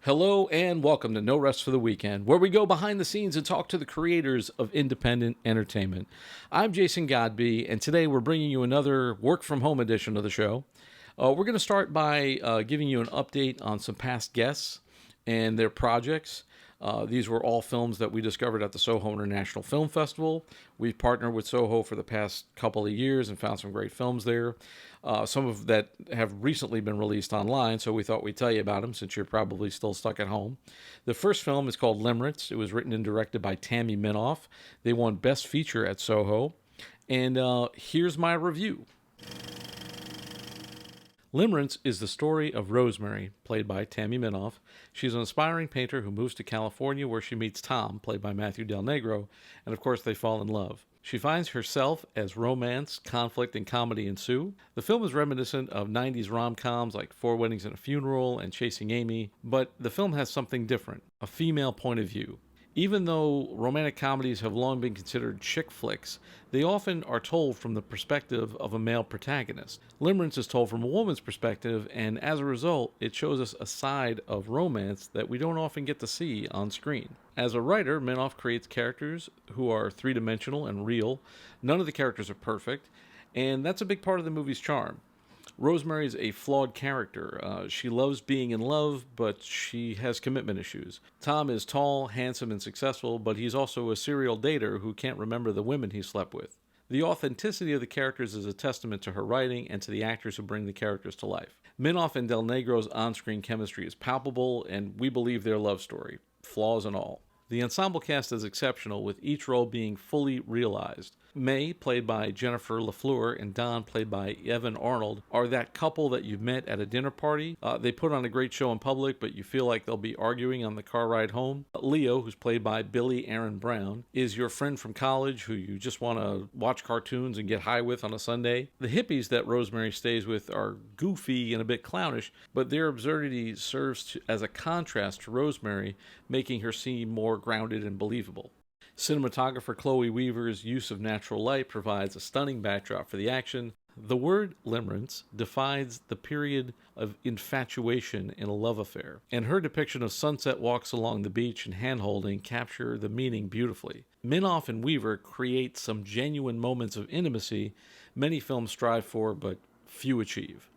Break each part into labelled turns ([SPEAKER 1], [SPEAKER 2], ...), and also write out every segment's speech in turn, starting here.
[SPEAKER 1] Hello and welcome to No Rest for the Weekend, where we go behind the scenes and talk to the creators of independent entertainment. I'm Jason Godbey, and today we're bringing you another work-from-home edition of the show. We're going to start by giving you an update on some past guests and their projects. These were all films that we discovered at the Soho International Film Festival. We've partnered with Soho for the past couple of years and found some great films there. Some of that have recently been released online, so we thought we'd tell you about them since you're probably still stuck at home. The first film is called Limerence. It was written and directed by Tammy Minoff. They won Best Feature at Soho. And here's my review. Limerence is the story of Rosemary, played by Tammy Minoff. She's an aspiring painter who moves to California where she meets Tom, played by Matthew Del Negro, and of course they fall in love. She finds herself as romance, conflict, and comedy ensue. The film is reminiscent of 90s rom-coms like Four Weddings and a Funeral and Chasing Amy, but the film has something different, a female point of view. Even though romantic comedies have long been considered chick flicks, they often are told from the perspective of a male protagonist. Limerence is told from a woman's perspective, and as a result, it shows us a side of romance that we don't often get to see on screen. As a writer, Minoff creates characters who are three-dimensional and real. None of the characters are perfect, and that's a big part of the movie's charm. Rosemary is a flawed character. She loves being in love, but she has commitment issues. Tom is tall, handsome, and successful, but he's also a serial dater who can't remember the women he slept with. The authenticity of the characters is a testament to her writing and to the actors who bring the characters to life. Minoff and Del Negro's on-screen chemistry is palpable, and we believe their love story, flaws and all. The ensemble cast is exceptional, with each role being fully realized. May, played by Jennifer LaFleur, and Don, played by Evan Arnold, are that couple that you've met at a dinner party. They put on a great show in public, but you feel like they'll be arguing on the car ride home. Leo, who's played by Billy Aaron Brown, is your friend from college who you just want to watch cartoons and get high with on a Sunday. The hippies that Rosemary stays with are goofy and a bit clownish, but their absurdity serves as a contrast to Rosemary, making her seem more grounded and believable. Cinematographer Chloe Weaver's use of natural light provides a stunning backdrop for the action. The word limerence defines the period of infatuation in a love affair, and her depiction of sunset walks along the beach and hand-holding capture the meaning beautifully. Minoff and Weaver create some genuine moments of intimacy many films strive for, but few achieve.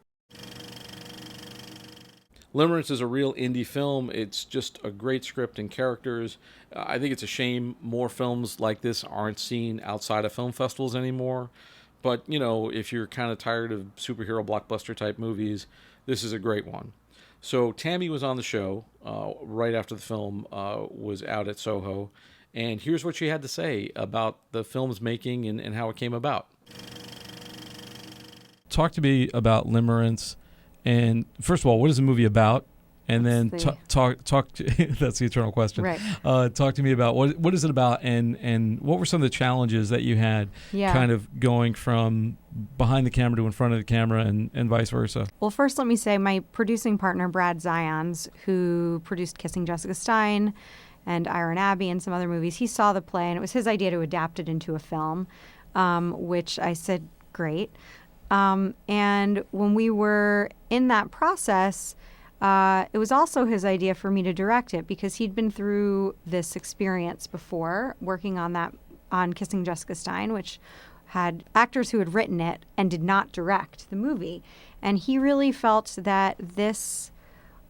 [SPEAKER 1] Limerence is a real indie film. It's just a great script and characters. I think it's a shame more films like this aren't seen outside of film festivals anymore. But, you know, if you're kind of tired of superhero blockbuster type movies, this is a great one. So Tammy was on the show right after the film was out at Soho. And here's what she had to say about the film's making and how it came about. Talk to me about Limerence. And first of all, what is the movie about? And then talk. That's the eternal question.
[SPEAKER 2] Right.
[SPEAKER 1] Talk to me about what is it about, and what were some of the challenges that you had, kind of going from behind the camera to in front of the camera, and vice versa.
[SPEAKER 2] Well, first, let me say my producing partner Brad Zions, who produced Kissing Jessica Stein and Iron Abbey and some other movies, he saw the play, and it was his idea to adapt it into a film, which I said great. And when we were in that process, it was also his idea for me to direct it because he'd been through this experience before working on Kissing Jessica Stein, which had actors who had written it and did not direct the movie. And he really felt that this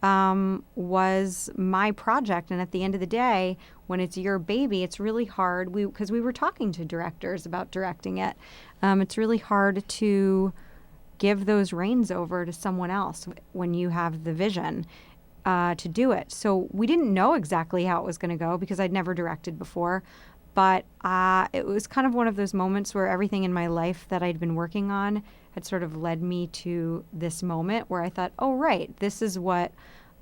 [SPEAKER 2] was my project. And at the end of the day, when it's your baby, it's really hard. Because we were talking to directors about directing it. It's really hard to give those reins over to someone else when you have the vision to do it. So we didn't know exactly how it was going to go because I'd never directed before. But it was kind of one of those moments where everything in my life that I'd been working on had sort of led me to this moment where I thought, oh, right, this is what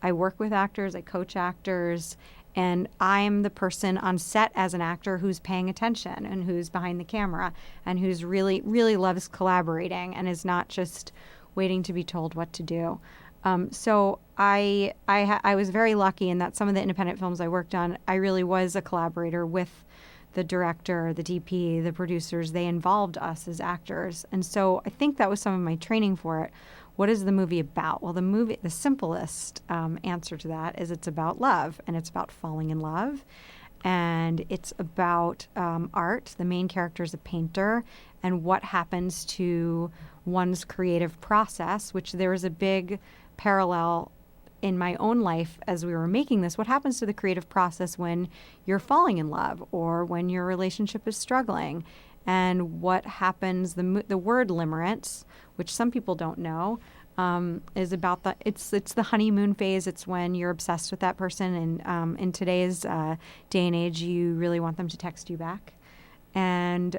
[SPEAKER 2] I work with actors, I coach actors, and I'm the person on set as an actor who's paying attention and who's behind the camera and who's really, really loves collaborating and is not just waiting to be told what to do. So I was very lucky in that some of the independent films I worked on, I really was a collaborator with the director, the DP, the producers. They involved us as actors. And so I think that was some of my training for it. what is the movie about? Well, the simplest answer to that is it's about love, and it's about falling in love. And it's about art. The main character is a painter, and what happens to one's creative process, which there is a big parallel in my own life as we were making this. What happens to the creative process when you're falling in love or when your relationship is struggling? And what happens, the word limerence, which some people don't know, is about it's the honeymoon phase. It's when you're obsessed with that person, and in today's day and age, you really want them to text you back. And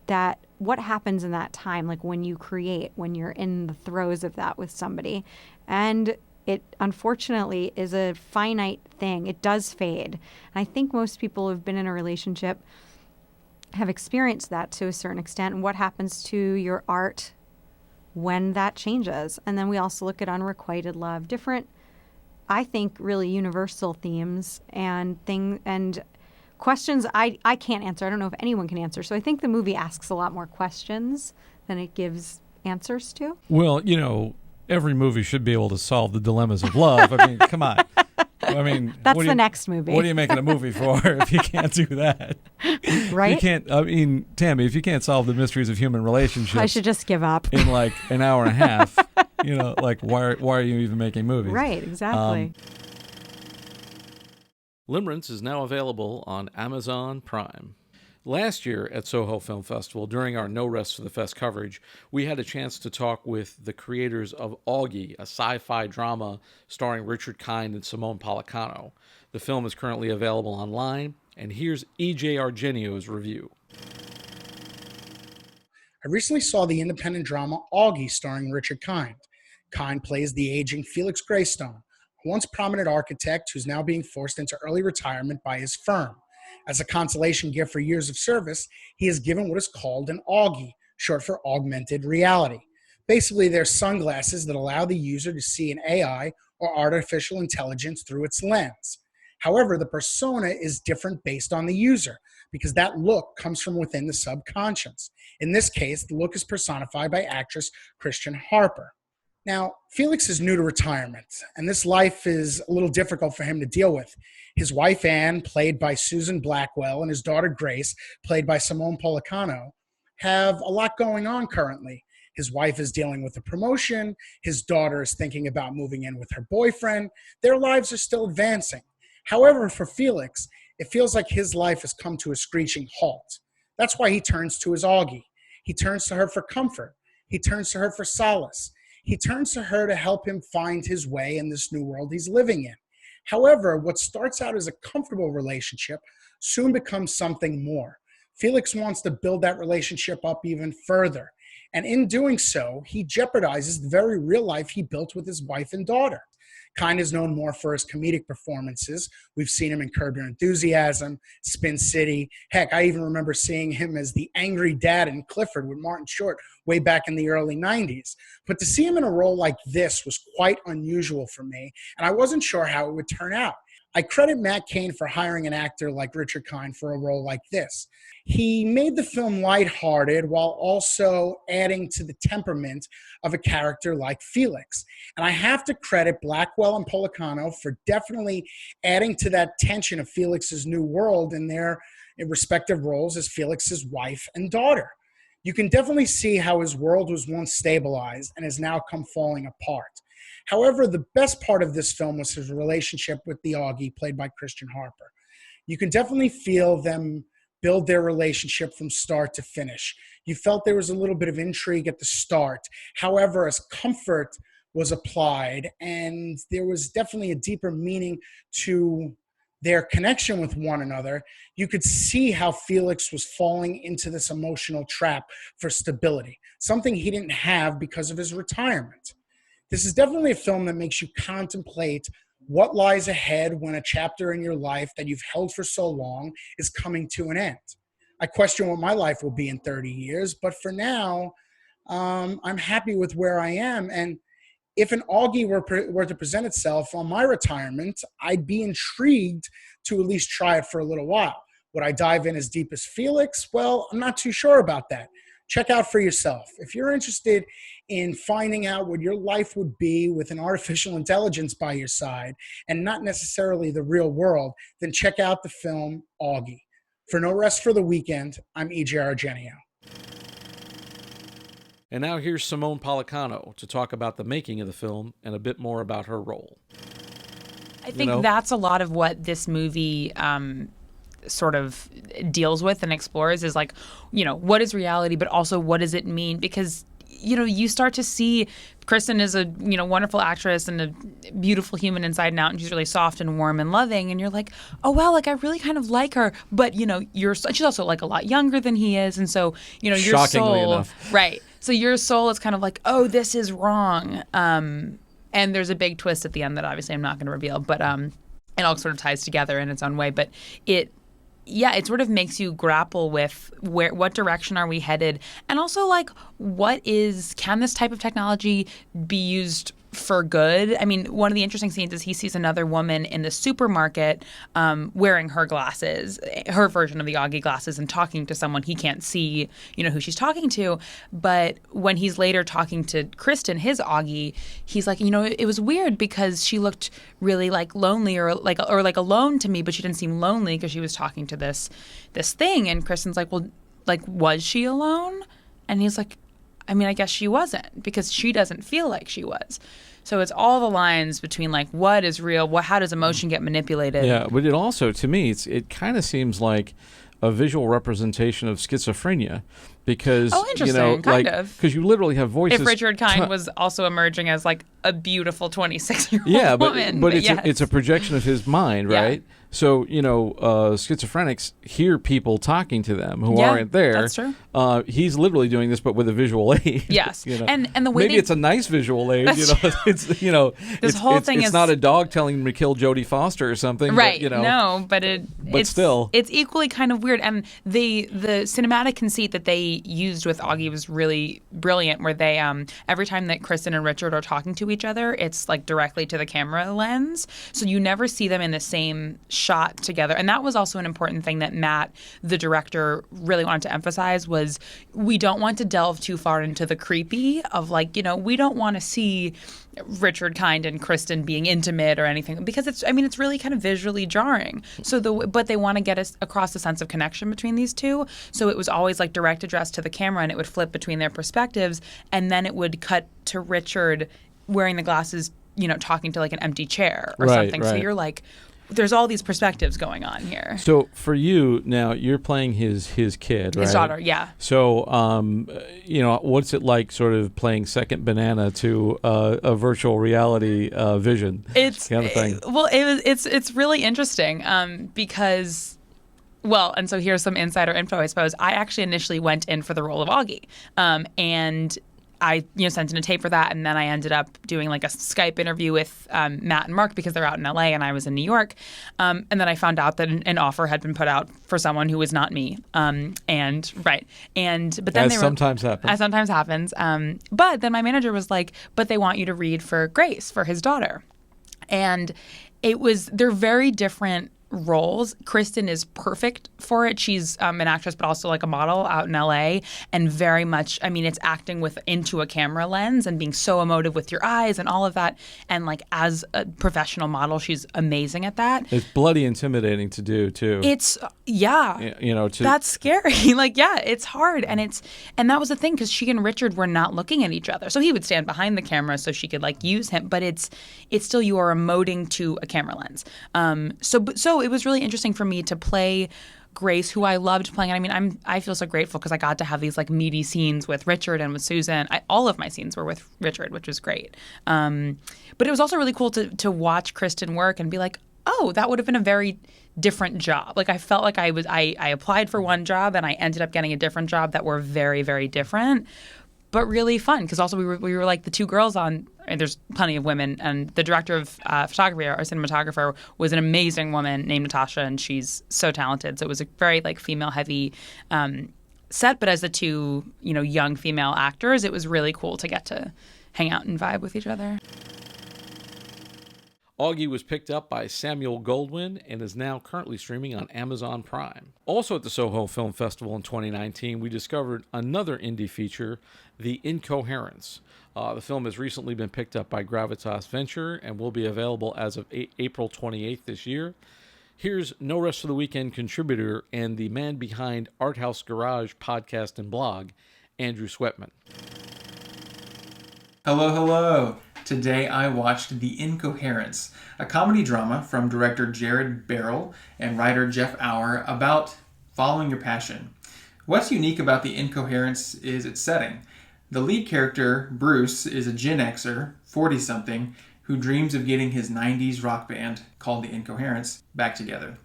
[SPEAKER 2] that what happens in that time, like when you create, when you're in the throes of that with somebody, and it unfortunately is a finite thing. It does fade. And I think most people who've been in a relationship have experienced that to a certain extent, and what happens to your art when that changes. And then we also look at unrequited love, different, I think, really universal themes and questions I can't answer. I don't know if anyone can answer. So I think the movie asks a lot more questions than it gives answers to.
[SPEAKER 3] Well, every movie should be able to solve the dilemmas of love. I mean, come on. I mean,
[SPEAKER 2] that's the next movie.
[SPEAKER 3] What are you making a movie for if you can't do that?
[SPEAKER 2] Right?
[SPEAKER 3] You can't. I mean, Tammy, if you can't solve the mysteries of human relationships,
[SPEAKER 2] I should just give up
[SPEAKER 3] in like an hour and a half. Like why are you even making movies?
[SPEAKER 2] Right? Exactly.
[SPEAKER 1] Limerence is now available on Amazon Prime. Last year at Soho Film Festival, during our No Rest for the Fest coverage, we had a chance to talk with the creators of Auggie, a sci-fi drama starring Richard Kind and Simone Policano. The film is currently available online, and here's EJ Argenio's review.
[SPEAKER 4] I recently saw the independent drama Auggie starring Richard Kind. Kind plays the aging Felix Greystone, a once prominent architect who's now being forced into early retirement by his firm. As a consolation gift for years of service, he is given what is called an Auggie, short for augmented reality. Basically, they're sunglasses that allow the user to see an AI or artificial intelligence through its lens. However, the persona is different based on the user because that look comes from within the subconscious. In this case, the look is personified by actress Christian Harper. Now, Felix is new to retirement, and this life is a little difficult for him to deal with. His wife, Anne, played by Susan Blackwell, and his daughter, Grace, played by Simone Policano, have a lot going on currently. His wife is dealing with a promotion. His daughter is thinking about moving in with her boyfriend. Their lives are still advancing. However, for Felix, it feels like his life has come to a screeching halt. That's why he turns to his Auggie. He turns to her for comfort. He turns to her for solace. He turns to her to help him find his way in this new world he's living in. However, what starts out as a comfortable relationship soon becomes something more. Felix wants to build that relationship up even further. And in doing so, he jeopardizes the very real life he built with his wife and daughter. Kind is known more for his comedic performances. We've seen him in Curb Your Enthusiasm, Spin City. Heck, I even remember seeing him as the angry dad in Clifford with Martin Short way back in the early 90s. But to see him in a role like this was quite unusual for me, and I wasn't sure how it would turn out. I credit Matt Cain for hiring an actor like Richard Kind for a role like this. He made the film lighthearted while also adding to the temperament of a character like Felix. And I have to credit Blackwell and Policano for definitely adding to that tension of Felix's new world in their respective roles as Felix's wife and daughter. You can definitely see how his world was once stabilized and has now come falling apart. However, the best part of this film was his relationship with the Auggie, played by Christian Harper. You can definitely feel them build their relationship from start to finish. You felt there was a little bit of intrigue at the start. However, as comfort was applied, and there was definitely a deeper meaning to their connection with one another, you could see how Felix was falling into this emotional trap for stability, something he didn't have because of his retirement. This is definitely a film that makes you contemplate what lies ahead when a chapter in your life that you've held for so long is coming to an end. I question what my life will be in 30 years, but for now, I'm happy with where I am. And if an Auggie were to present itself on my retirement, I'd be intrigued to at least try it for a little while. Would I dive in as deep as Felix? Well, I'm not too sure about that. Check out for yourself. If you're interested in finding out what your life would be with an artificial intelligence by your side and not necessarily the real world, then check out the film Auggie. For No Rest for the Weekend, I'm EJ Argenio.
[SPEAKER 1] And now here's Simone Policano to talk about the making of the film and a bit more about her role.
[SPEAKER 5] I think that's a lot of what this movie sort of deals with and explores is like, what is reality, but also what does it mean? Because, you start to see Kristen is a, wonderful actress and a beautiful human inside and out, and she's really soft and warm and loving. And you're like, oh, well, like I really kind of like her. But, she's also like a lot younger than he is. And so, your
[SPEAKER 1] Shockingly
[SPEAKER 5] soul.
[SPEAKER 1] enough.
[SPEAKER 5] Right. So your soul is kind of like, oh, this is wrong. And there's a big twist at the end that obviously I'm not going to reveal. But it all sort of ties together in its own way. But it sort of makes you grapple with what direction are we headed, and also like can this type of technology be used for good? I mean, one of the interesting scenes is he sees another woman in the supermarket wearing her glasses, her version of the Auggie glasses, and talking to someone he can't see, who she's talking to. But when he's later talking to Kristen, his Auggie, he's like, it was weird because she looked really like lonely or like alone to me, but she didn't seem lonely because she was talking to this thing. And Kristen's like, well, like, was she alone? And he's like, I mean, I guess she wasn't because she doesn't feel like she was. So it's all the lines between like what is real, how does emotion get manipulated?
[SPEAKER 1] Yeah, but it also, to me, it kind of seems like a visual representation of schizophrenia because, because you literally have voices.
[SPEAKER 5] If Richard Kind was also emerging as like a beautiful 26-year-old woman.
[SPEAKER 1] But it's a projection of his mind, right? Yeah. So, schizophrenics hear people talking to them who aren't there.
[SPEAKER 5] That's true.
[SPEAKER 1] He's literally doing this, but with a visual aid.
[SPEAKER 5] Yes. And the way
[SPEAKER 1] maybe it's a nice visual aid. It's not a dog telling him to kill Jodie Foster or something.
[SPEAKER 5] Right.
[SPEAKER 1] But,
[SPEAKER 5] it's equally kind of weird. And the cinematic conceit that they used with Auggie was really brilliant, where they every time that Kristen and Richard are talking to each other, it's like directly to the camera lens. So you never see them in the same shot together. And that was also an important thing that Matt, the director, really wanted to emphasize was we don't want to delve too far into the creepy of like, we don't want to see Richard Kind and Kristen being intimate or anything because it's really kind of visually jarring. But they want to get us across a sense of connection between these two. So it was always like direct address to the camera, and it would flip between their perspectives, and then it would cut to Richard wearing the glasses, talking to like an empty chair or something. Right. So you're like, there's all these perspectives going on here.
[SPEAKER 1] So for you now, you're playing his kid, right?
[SPEAKER 5] His daughter, yeah.
[SPEAKER 1] So, what's it like, sort of playing second banana to a virtual reality vision?
[SPEAKER 5] It's
[SPEAKER 1] kind of thing.
[SPEAKER 5] It's really interesting because. Well, and so here's some insider info, I suppose. I actually initially went in for the role of Auggie, and I sent in a tape for that, and then I ended up doing like a Skype interview with Matt and Mark because they're out in LA and I was in New York, and then I found out that an offer had been put out for someone who was not me, but then
[SPEAKER 1] as sometimes happens.
[SPEAKER 5] But then my manager was like, but they want you to read for Grace, for his daughter, and they're very different roles. Kristen is perfect for it. She's an actress, but also like a model out in LA, and very much, it's acting into a camera lens and being so emotive with your eyes and all of that. And like as a professional model, she's amazing at that.
[SPEAKER 1] It's bloody intimidating to do too.
[SPEAKER 5] It's that's scary. Like, yeah, it's hard. And that was the thing, because she and Richard were not looking at each other. So he would stand behind the camera so she could like use him, but it's still, you are emoting to a camera lens. So it was really interesting for me to play Grace, who I loved playing. I feel so grateful because I got to have these like meaty scenes with Richard and with Susan. All of my scenes were with Richard, which was great. But it was also really cool to watch Kristen work and be like, oh, that would have been a very different job. Like I felt like I applied for one job and I ended up getting a different job that were very, very different, but really fun, because also we were like the two girls on, and there's plenty of women, and the director of photography, our cinematographer, was an amazing woman named Natasha, and she's so talented. So it was a very like female heavy set, but as the two young female actors, it was really cool to get to hang out and vibe with each other.
[SPEAKER 1] Auggie was picked up by Samuel Goldwyn and is now currently streaming on Amazon Prime. Also at the Soho Film Festival in 2019, we discovered another indie feature, The Incoherents. The film has recently been picked up by Gravitas Venture and will be available as of April 28th this year. Here's No Rest for the Weekend contributor and the man behind Art House Garage podcast and blog, Andrew Sweatman.
[SPEAKER 6] Hello. Today I watched The Incoherents, a comedy drama from director Jared Barrell and writer Jeff Auer about following your passion. What's unique about The Incoherents is its setting. The lead character, Bruce, is a Gen Xer, 40-something, who dreams of getting his 90s rock band, called The Incoherents, back together.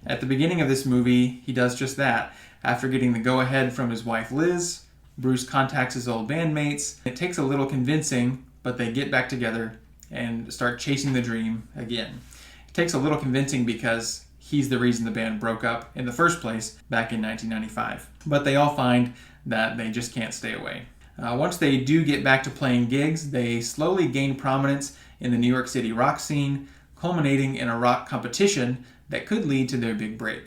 [SPEAKER 6] At the beginning of this movie, he does just that. After getting the go-ahead from his wife Liz, Bruce contacts his old bandmates. It takes a little convincing, but they get back together and start chasing the dream again. It takes a little convincing because he's the reason the band broke up in the first place back in 1995. But they all find that they just can't stay away. Once they do get back to playing gigs, they slowly gain prominence in the New York City rock scene, culminating in a rock competition that could lead to their big break.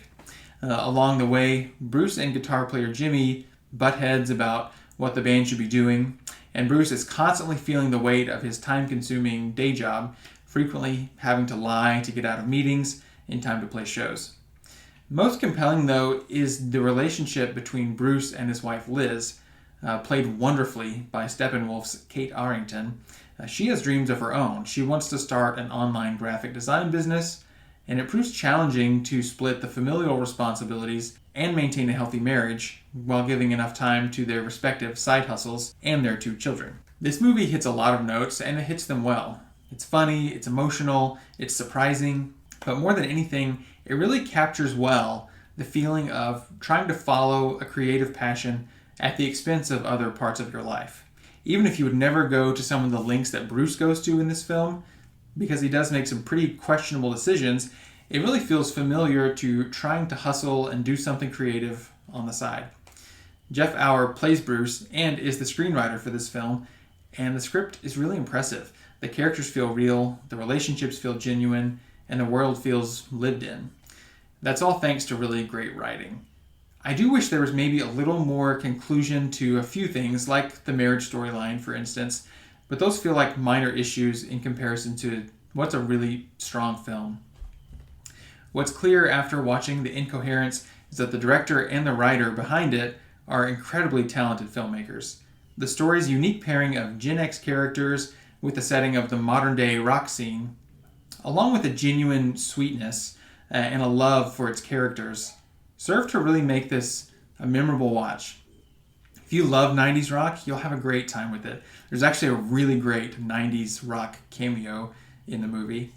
[SPEAKER 6] Along the way, Bruce and guitar player Jimmy butt heads about what the band should be doing, and Bruce is constantly feeling the weight of his time-consuming day job, frequently having to lie to get out of meetings in time to play shows. Most compelling, though, is the relationship between Bruce and his wife Liz, played wonderfully by Steppenwolf's Kate Arrington. She has dreams of her own. She wants to start an online graphic design business, and it proves challenging to split the familial responsibilities and maintain a healthy marriage while giving enough time to their respective side hustles and their 2 children. This movie hits a lot of notes, and it hits them well. It's funny, it's emotional, it's surprising, but more than anything, it really captures well the feeling of trying to follow a creative passion at the expense of other parts of your life. Even if you would never go to some of the lengths that Bruce goes to in this film, because he does make some pretty questionable decisions, it really feels familiar to trying to hustle and do something creative on the side. Jeff Auer plays Bruce and is the screenwriter for this film, and the script is really impressive. The characters feel real, the relationships feel genuine, and the world feels lived in. That's all thanks to really great writing. I do wish there was maybe a little more conclusion to a few things, like the marriage storyline, for instance, but those feel like minor issues in comparison to what's a really strong film. What's clear after watching The Incoherents is that the director and the writer behind it are incredibly talented filmmakers. The story's unique pairing of Gen X characters with the setting of the modern-day rock scene, along with a genuine sweetness and a love for its characters, serve to really make this a memorable watch. If you love 90s rock, you'll have a great time with it. There's actually a really great 90s rock cameo in the movie.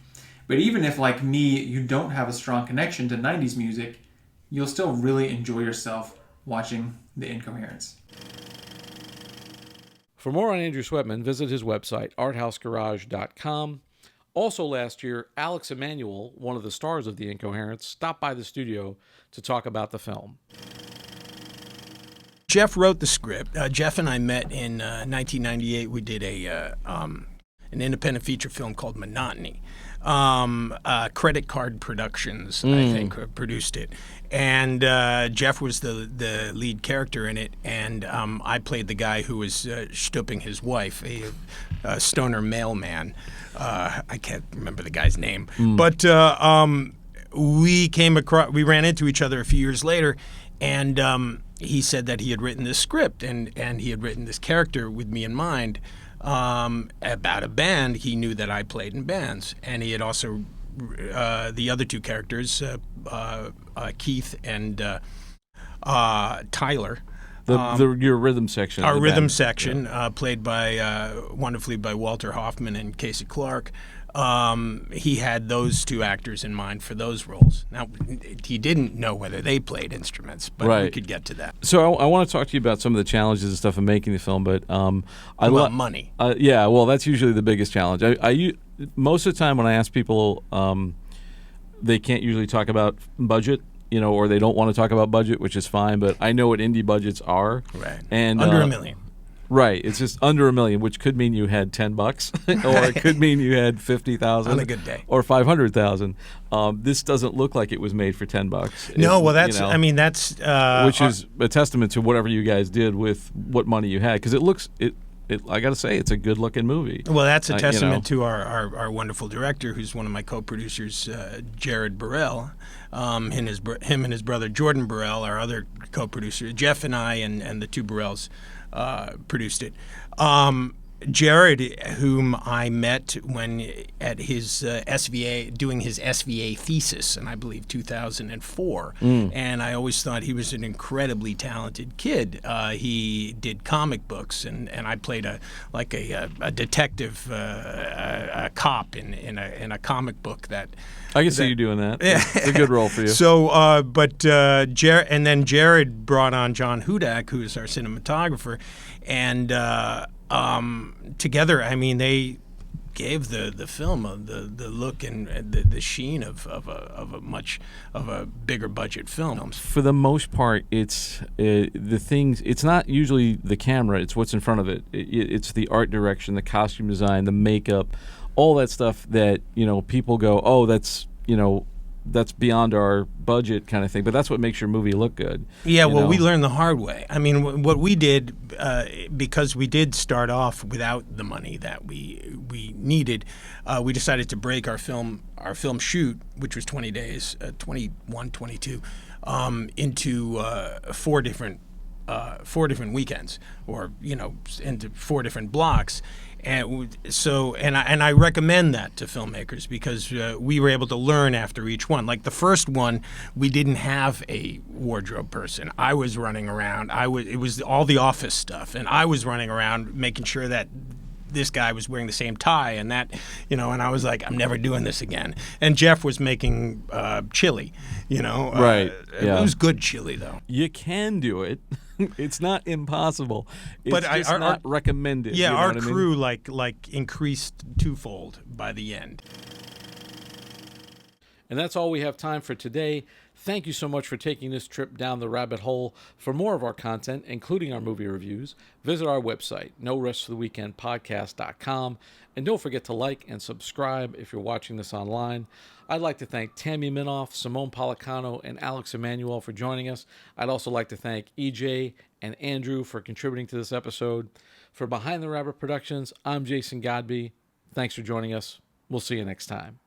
[SPEAKER 6] But even if, like me, you don't have a strong connection to 90s music, you'll still really enjoy yourself watching The Incoherents.
[SPEAKER 1] For more on Andrew Sweatman, visit his website, arthousegarage.com. Also last year, Alex Emanuel, one of the stars of The Incoherents, stopped by the studio to talk about the film.
[SPEAKER 7] Jeff wrote the script. Jeff and I met in 1998. We did an independent feature film called Monotony. Credit Card Productions, I think, produced it. And Jeff was the lead character in it, and I played the guy who was stooping his wife, a stoner mailman. I can't remember the guy's name. But we ran into each other a few years later, and he said that he had written this script, and he had written this character with me in mind. About a band he knew that I played in bands, and he had also the other 2 characters, Keith and Tyler.
[SPEAKER 1] Your rhythm section.
[SPEAKER 7] Our rhythm section, played by wonderfully by Walter Hoffman and Casey Clark. He had those 2 actors in mind for those roles. Now, he didn't know whether they played instruments, but we could get to that.
[SPEAKER 1] So I want to talk to you about some of the challenges and stuff in making the film, but
[SPEAKER 7] money.
[SPEAKER 1] Yeah, well, that's usually the biggest challenge. Most of the time when I ask people, they can't usually talk about budget, or they don't want to talk about budget, which is fine, but I know what indie budgets are.
[SPEAKER 7] Right.
[SPEAKER 1] And
[SPEAKER 7] under $1 million.
[SPEAKER 1] Right. It's just under $1 million, which could mean you had $10, or it could mean you had 50,000
[SPEAKER 7] On a good day.
[SPEAKER 1] or 500,000. This doesn't look like it was made for $10.
[SPEAKER 7] No, well, that's I mean, that's
[SPEAKER 1] which is a testament to whatever you guys did with what money you had, because it looks I got to say, it's a good looking movie.
[SPEAKER 7] Well, that's a testament to our wonderful director, who's one of my co-producers, Jared Burrell. Him and his brother Jordan Burrell, our other co-producer. Jeff and I and the two Burrells produced it. Jared, whom I met when at his SVA, doing his SVA thesis in, I believe, 2004. And I always thought he was an incredibly talented kid. He did comic books, and I played a detective, a cop in a comic book that.
[SPEAKER 1] I can see you doing that. It's a good role for you.
[SPEAKER 7] So, Jared, and then Jared brought on John Hudak, who is our cinematographer, and together, I mean, they gave the film the look and the sheen of a bigger budget film.
[SPEAKER 1] For the most part, it's the things. It's not usually the camera. It's what's in front of it. It's the art direction, the costume design, the makeup, all that stuff that people go, oh, that's beyond our budget kind of thing, but that's what makes your movie look good.
[SPEAKER 7] Yeah, well, we learned the hard way. I mean, what we did, because we did start off without the money that we needed, we decided to break our film shoot, which was 20 days, 21, 22, into four different weekends, or into 4 different blocks. And so, and I recommend that to filmmakers, because we were able to learn after each one. Like the first one, we didn't have a wardrobe person. I was running around. It was all the office stuff, and I was running around making sure that this guy was wearing the same tie, and that, and I was like, I'm never doing this again. And Jeff was making chili,
[SPEAKER 1] Right.
[SPEAKER 7] It was good chili, though.
[SPEAKER 1] You can do it. It's not impossible. It's
[SPEAKER 7] But
[SPEAKER 1] just not recommended.
[SPEAKER 7] Yeah,
[SPEAKER 1] you know
[SPEAKER 7] our
[SPEAKER 1] what I mean?
[SPEAKER 7] crew like increased twofold by the end.
[SPEAKER 1] And that's all we have time for today. Thank you so much for taking this trip down the rabbit hole. For more of our content, including our movie reviews, visit our website, norestfortheweekendpodcast.com. And don't forget to like and subscribe if you're watching this online. I'd like to thank Tammy Minoff, Simone Policano, and Alex Emanuel for joining us. I'd also like to thank EJ and Andrew for contributing to this episode. For Behind the Rabbit Productions, I'm Jason Godbey. Thanks for joining us. We'll see you next time.